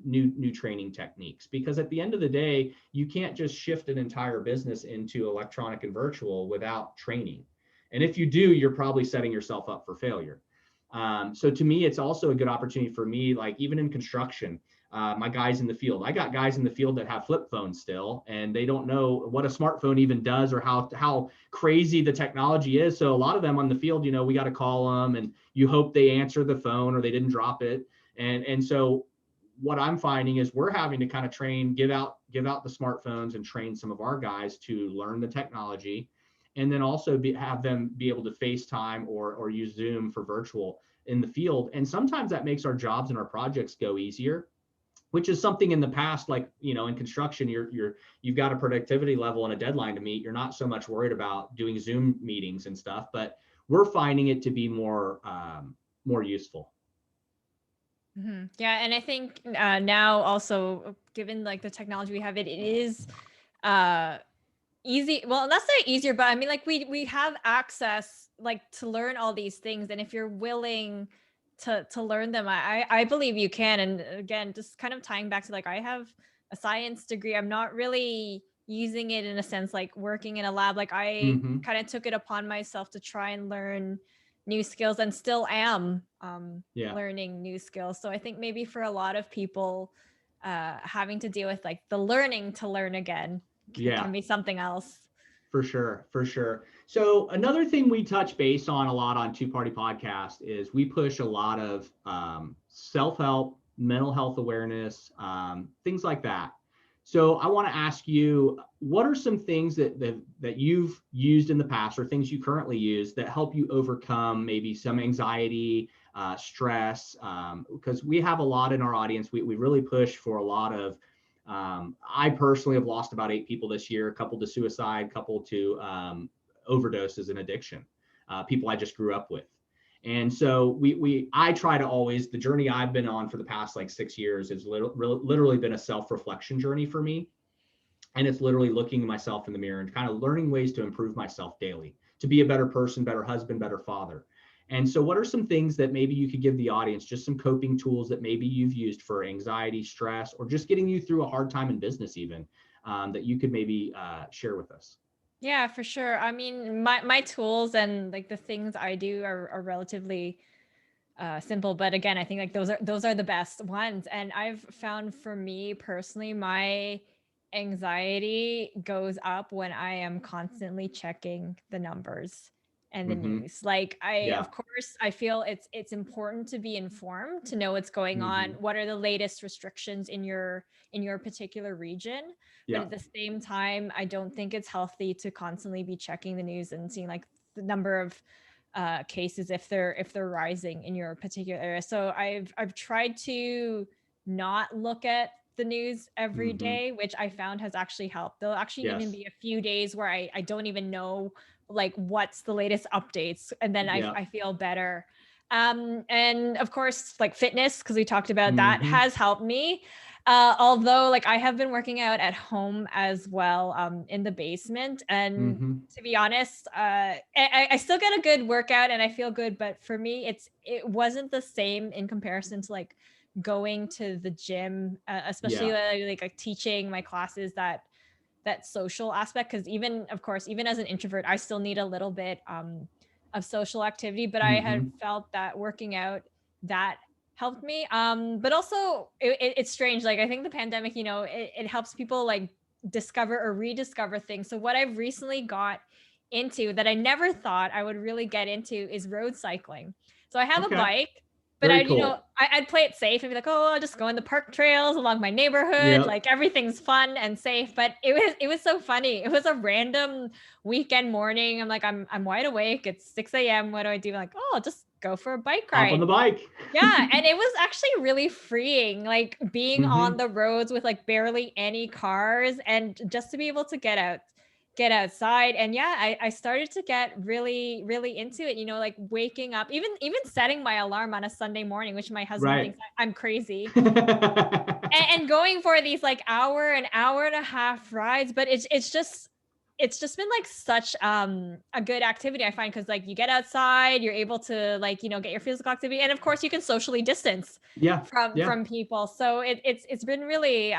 new training techniques. Because at the end of the day, you can't just shift an entire business into electronic and virtual without training. And if you do, you're probably setting yourself up for failure. So to me, it's also a good opportunity for me, like even in construction, my guys in the field, I got guys in the field that have flip phones still, and they don't know what a smartphone even does or how crazy the technology is. So a lot of them on the field, we got to call them, and you hope they answer the phone or they didn't drop it. And so what I'm finding is we're having to kind of train, give out the smartphones and train some of our guys to learn the technology, and then also have them be able to FaceTime or use Zoom for virtual in the field. And sometimes that makes our jobs and our projects go easier, which is something in the past, like, in construction, you've got a productivity level and a deadline to meet. You're not so much worried about doing Zoom meetings and stuff, but we're finding it to be more useful. Mm-hmm. Yeah, and I think now also, given like the technology we have, it is easy. Well, not say easier, but I mean, like we have access like to learn all these things, and if you're willing to learn them, I believe you can. And again, just kind of tying back to like, I have a science degree. I'm not really using it in a sense like working in a lab. Like I Mm-hmm. kind of took it upon myself to try and learn new skills, and still am Yeah. learning new skills. So I think maybe for a lot of people, having to deal with like the learning to learn again can be something else. For sure. So another thing we touch base on a lot on Two Party Podcast is we push a lot of self-help, mental health awareness, things like that. So I want to ask you, what are some things that you've used in the past, or things you currently use, that help you overcome maybe some anxiety, stress? Because we have a lot in our audience. We really push for a lot of I personally have lost about 8 people this year, a couple to suicide, a couple to overdoses and addiction, people I just grew up with. And so I try to always, the journey I've been on for the past like 6 years has literally been a self-reflection journey for me. And it's literally looking at myself in the mirror and kind of learning ways to improve myself daily, to be a better person, better husband, better father. And so what are some things that maybe you could give the audience, just some coping tools that maybe you've used for anxiety, stress, or just getting you through a hard time in business even, that you could maybe share with us? Yeah, for sure. I mean, my tools and like the things I do are relatively simple, but again, I think like those are the best ones. And I've found for me personally, my anxiety goes up when I am constantly checking the numbers and the news. Like Yeah. of course, I feel it's important to be informed, to know what's going on, Mm-hmm. what are the latest restrictions in your particular region. But Yeah. at the same time, I don't think it's healthy to constantly be checking the news and seeing like the number of cases if they're rising in your particular area. So I've tried to not look at the news every Mm-hmm. day, which I found has actually helped. There'll actually even Yes. be a few days where I don't even know like what's the latest updates, and then Yeah. I feel better. And of course, like fitness, because we talked about that, Mm-hmm. has helped me. Although like I have been working out at home as well, in the basement, and Mm-hmm. to be honest, I still get a good workout and I feel good, but for me, it wasn't the same in comparison to like going to the gym, especially Yeah. like teaching my classes, that social aspect. Because even of course, even as an introvert, I still need a little bit of social activity. But I had Mm-hmm. felt that working out, that helped me. But also it's strange. Like I think the pandemic, it helps people like discover or rediscover things. So what I've recently got into that I never thought I would really get into is road cycling. So I have a Okay. bike, but Very cool. I'd play it safe and be like, oh, I'll just go in the park trails along my neighborhood. Yep. Like everything's fun and safe. But it was so funny. It was a random weekend morning. I'm like, I'm wide awake. It's 6 a.m. What do I do? I'm like, oh, I'll just go for a bike Hop on ride. the bike. Yeah, and it was actually really freeing, like being Mm-hmm. on the roads with like barely any cars, and just to be able to get outside. And yeah, I started to get really, really into it, like waking up, even setting my alarm on a Sunday morning, which my husband Right. thinks I'm crazy, and going for these like an hour and a half rides. But it's just been like such a good activity, I find, because like you get outside, you're able to like get your physical activity, and of course you can socially distance Yeah. Yeah. from people. So it's been really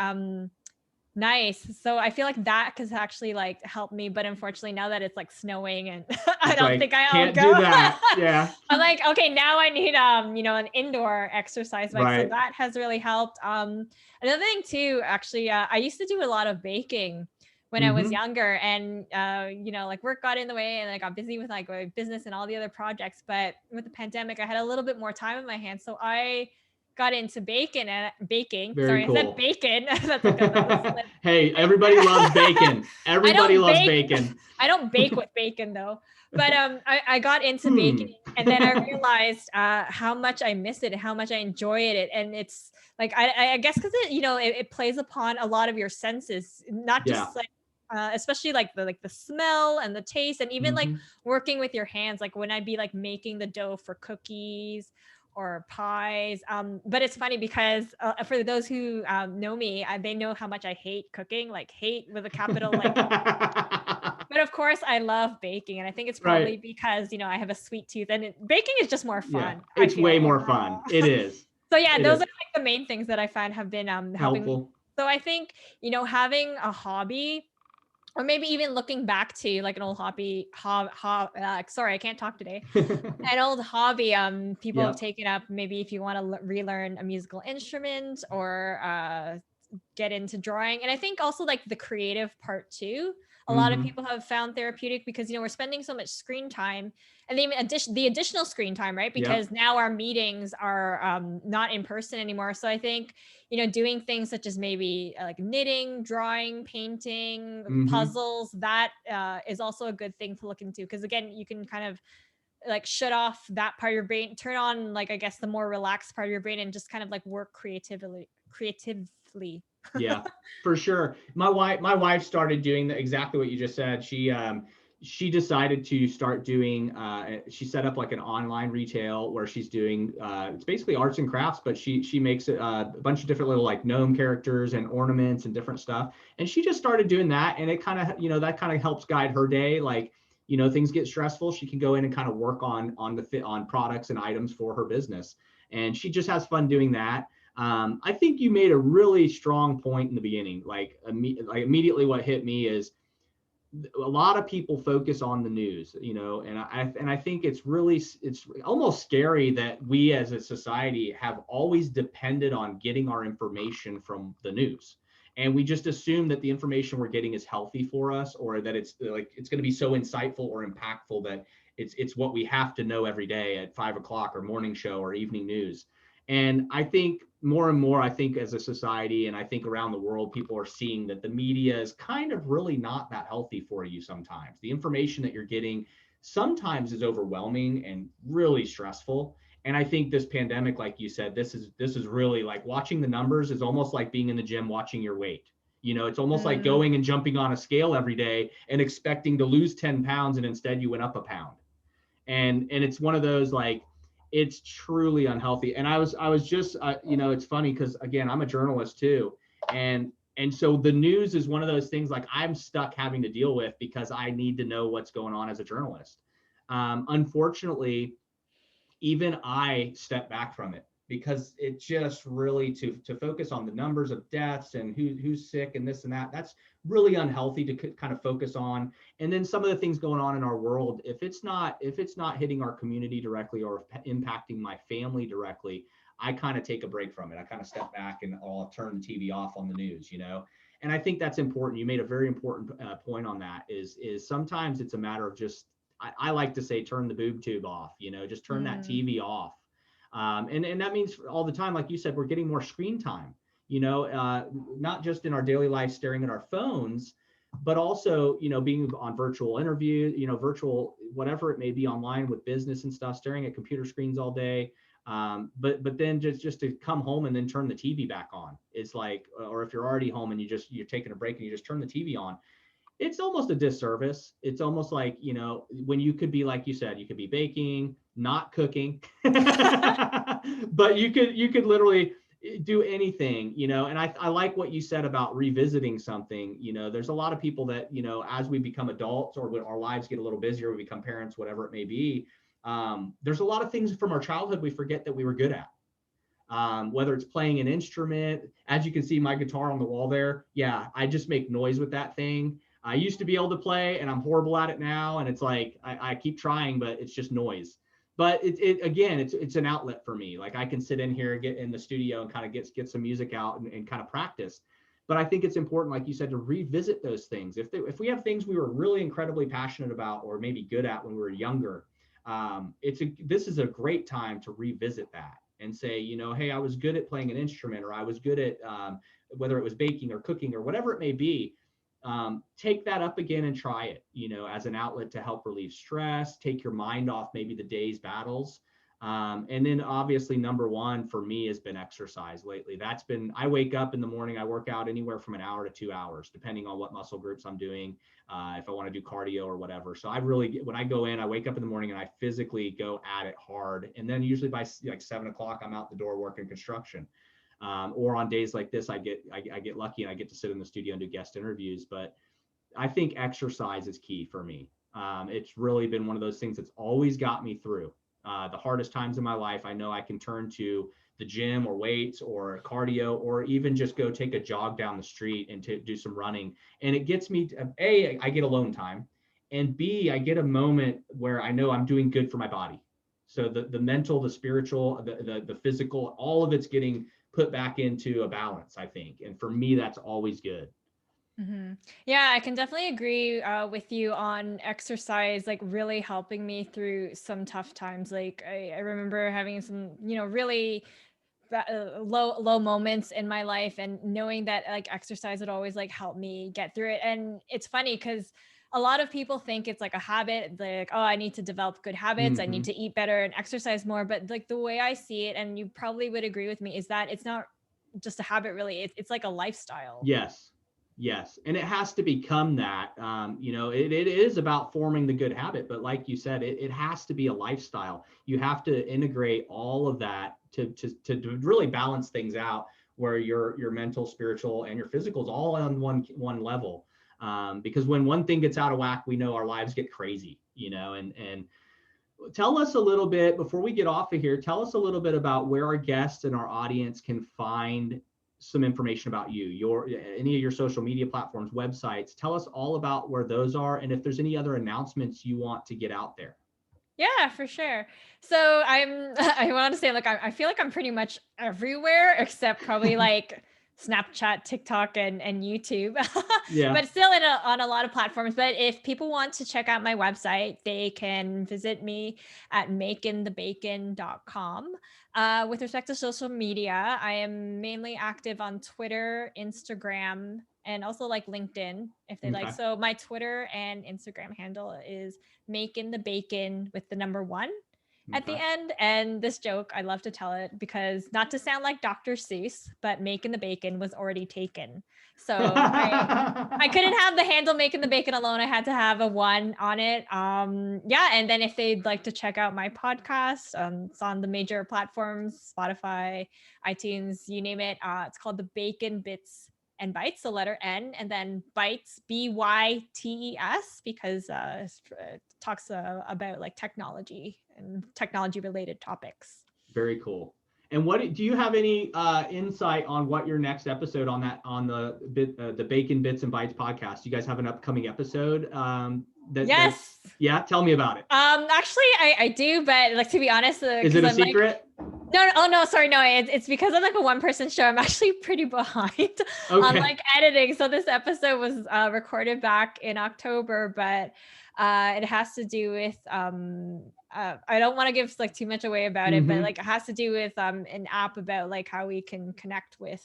nice. So I feel like that has actually like helped me. But unfortunately, now that it's like snowing and I It's don't like, think I'll can't do go. that. Yeah. I'm like, okay, now I need an indoor exercise bike. So Right. that has really helped. Another thing too, actually, I used to do a lot of baking when I was Mm-hmm. younger, and like work got in the way, and I got busy with like my business and all the other projects. But with the pandemic, I had a little bit more time in my hands, so I got into baking. Very Sorry, I said cool. bacon. That's a slip. Hey, everybody loves bacon. I Everybody don't loves bake. bacon. I don't bake with bacon though. But I got into Hmm. baking, and then I realized how much I miss it and how much I enjoyed it. And it's like I guess because it plays upon a lot of your senses, not Yeah. just like especially like the smell and the taste, and even like Mm-hmm. working with your hands, like when I'd be like making the dough for cookies or pies. But it's funny because for those who know me, they know how much I hate cooking, like hate with a capital, like. But of course, I love baking, and I think it's Right. probably because I have a sweet tooth, and baking is just more Yeah. fun, I It's way feel more fun. overall. It is. So yeah, It those are is like the main things that I find have been helping me. helpful. So I think having a hobby, or maybe even looking back to like an old hobby, sorry, I can't talk today. An old hobby people have Yep. taken up. Maybe if you want to relearn a musical instrument, or get into drawing. And I think also like the creative part too, a lot of Mm-hmm. people have found therapeutic, because we're spending so much screen time, and the additional screen time, right? Yep. Because now our meetings are not in person anymore. So I think doing things such as maybe like knitting, drawing, painting, Mm-hmm. puzzles, that is also a good thing to look into, because again, you can kind of like shut off that part of your brain, turn on like I guess the more relaxed part of your brain, and just kind of like work creatively. Yeah, for sure. My wife started doing exactly what you just said. She decided to start doing, she set up like an online retail where she's doing, it's basically arts and crafts, but she makes a bunch of different little like gnome characters and ornaments and different stuff. And she just started doing that. And it kind of, that kind of helps guide her day. Like, things get stressful, she can go in and kind of work on products and items for her business. And she just has fun doing that. I think you made a really strong point in the beginning. Like immediately what hit me is a lot of people focus on the news, and I think it's almost scary that we as a society have always depended on getting our information from the news. And we just assume that the information we're getting is healthy for us, or that it's going to be so insightful or impactful that it's what we have to know every day at 5 o'clock or morning show or evening news. And I think more and more, I think as a society, and I think around the world, people are seeing that the media is kind of really not that healthy for you sometimes. The information that you're getting sometimes is overwhelming and really stressful. And I think this pandemic, like you said, this is really like watching the numbers is almost like being in the gym watching your weight. It's almost like going and jumping on a scale every day and expecting to lose 10 pounds, and instead you went up a pound. And it's one of those, like, it's truly unhealthy. And I was just it's funny because, again, I'm a journalist too, and so the news is one of those things like I'm stuck having to deal with because I need to know what's going on as a journalist. Unfortunately, even I step back from it because it just really to focus on the numbers of deaths and who's sick and this and that. That's really unhealthy to kind of focus on. And then some of the things going on in our world, if it's not hitting our community directly or impacting my family directly, I kind of take a break from it. I kind of step back and I'll turn the TV off on the news, And I think that's important. You made a very important point on that. Is sometimes it's a matter of just, I like to say, turn the boob tube off. Just turn that TV off. And that means all the time, like you said, we're getting more screen time, not just in our daily life staring at our phones, but also, being on virtual interview, virtual, whatever it may be online with business and stuff, staring at computer screens all day. But then just to come home and then turn the TV back on. It's like, or if you're already home and you're taking a break and you just turn the TV on, it's almost a disservice. It's almost like, when you could be, like you said, you could be baking, not cooking, but you could literally do anything, and I like what you said about revisiting something. There's a lot of people that, as we become adults or when our lives get a little busier, we become parents, whatever it may be. There's a lot of things from our childhood we forget that we were good at. Whether it's playing an instrument, as you can see my guitar on the wall there. Yeah, I just make noise with that thing. I used to be able to play and I'm horrible at it now. And it's like, I keep trying, but it's just noise. But it's an outlet for me. Like I can sit in here, get in the studio and kind of get some music out and kind of practice. But I think it's important, like you said, to revisit those things. If we have things we were really incredibly passionate about or maybe good at when we were younger, this is a great time to revisit that and say, hey, I was good at playing an instrument, or I was good at whether it was baking or cooking or whatever it may be. Take that up again and try it, as an outlet to help relieve stress, take your mind off maybe the day's battles. And then obviously number one for me has been exercise lately. I wake up in the morning, I work out anywhere from an hour to 2 hours, depending on what muscle groups I'm doing, if I want to do cardio or whatever. So when I go in, I wake up in the morning and I physically go at it hard. And then usually by like 7 o'clock, I'm out the door working construction. Or on days like this, I get lucky and I get to sit in the studio and do guest interviews. But I think exercise is key for me. It's really been one of those things that's always got me through the hardest times in my life. I know I can turn to the gym or weights or cardio, or even just go take a jog down the street and to do some running. And it gets me to, A, I get alone time, and B, I get a moment where I know I'm doing good for my body. So the mental, the spiritual, the physical, all of it's getting put back into a balance, I think. And for me, that's always good. Mm-hmm. Yeah, I can definitely agree with you on exercise, like really helping me through some tough times. Like I remember having some, really low moments in my life, and knowing that like exercise would always like help me get through it. And it's funny because a lot of people think it's like a habit, like, oh, I need to develop good habits. I need to eat better and exercise more. But like the way I see it, and you probably would agree with me, is that it's not just a habit, really. It's like a lifestyle. Yes. And it has to become that. It is about forming the good habit, but like you said, it has to be a lifestyle. You have to integrate all of that to really balance things out, where your mental, spiritual, and your physical is all on one level. Because when one thing gets out of whack, we know our lives get crazy, and tell us a little bit, before we get off of here, tell us a little bit about where our guests and our audience can find some information about you, any of your social media platforms, websites. Tell us all about where those are, and if there's any other announcements you want to get out there. Yeah, for sure. So I want to say, like, I feel like I'm pretty much everywhere except probably like Snapchat, TikTok, and YouTube. Yeah. But still on a lot of platforms. But if people want to check out my website, they can visit me at makinthebacon.com. With respect to social media, I am mainly active on Twitter, Instagram, and also like LinkedIn if they like. So my Twitter and Instagram handle is Makinthebacon with the number 1 at the end. And this joke, I love to tell it because, not to sound like Dr. Seuss, but Makinthebacon was already taken. So I couldn't have the handle Makinthebacon alone. I had to have a 1 on it. And then if they'd like to check out my podcast, it's on the major platforms, Spotify, iTunes, you name it. It's called the Bacon Bits and Bytes, the letter N, and then Bytes, BYTES, because it talks about like technology and technology related topics. Very cool. And what do you have any insight on what your next episode on the Bacon Bits and Bytes podcast? You guys have an upcoming episode? Yes. Yeah, tell me about it. Actually, I do, but like, to be honest, is it a secret? No, sorry, no. It's because I'm like a one-person show. I'm actually pretty behind on like editing. So this episode was recorded back in October, but it has to do with I don't want to give like too much away about it, but like it has to do with an app about like how we can connect with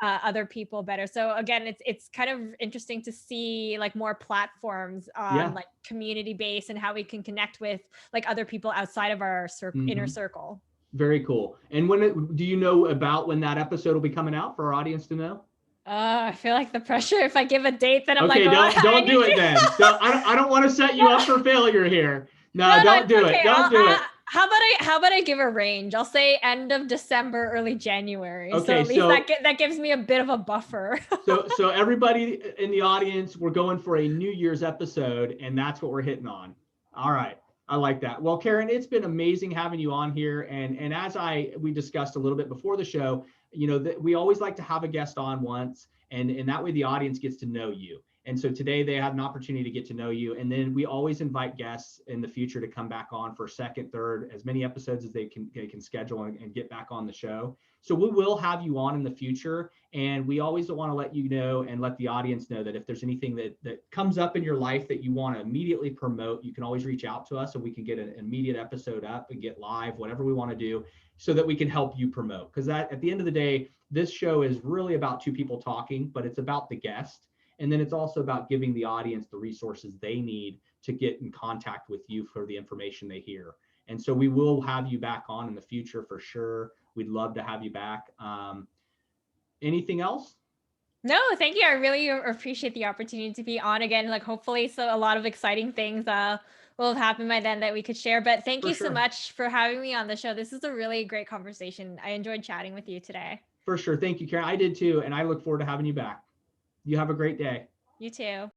other people better. So again, it's kind of interesting to see like more platforms like community based and how we can connect with like other people outside of our inner circle. Very cool. And do you know about when that episode will be coming out for our audience to know? I feel like the pressure. If I give a date, then I'm like, don't do it then. I don't want to set you up for failure here. No, don't do it. Don't do it. How about I give a range? I'll say end of December, early January. Okay, so at least that gives me a bit of a buffer. so everybody in the audience, we're going for a New Year's episode, and that's what we're hitting on. All right. I like that. Well, Karen, it's been amazing having you on here. And as we discussed a little bit before the show, we always like to have a guest on once, and that way the audience gets to know you. And so today they had an opportunity to get to know you. And then we always invite guests in the future to come back on for second, third, as many episodes as they can schedule and get back on the show. So we will have you on in the future. And we always want to let you know and let the audience know that if there's anything that comes up in your life that you want to immediately promote, you can always reach out to us, and we can get an immediate episode up and get live, whatever we want to do, so that we can help you promote. Because at the end of the day, this show is really about two people talking, but it's about the guest. And then it's also about giving the audience the resources they need to get in contact with you for the information they hear. And so we will have you back on in the future for sure. We'd love to have you back. Anything else? No, thank you. I really appreciate the opportunity to be on again. Like, hopefully, so a lot of exciting things will have happened by then that we could share. But thank you so much for having me on the show. This is a really great conversation. I enjoyed chatting with you today. For sure. Thank you, Karen. I did too. And I look forward to having you back. You have a great day. You too.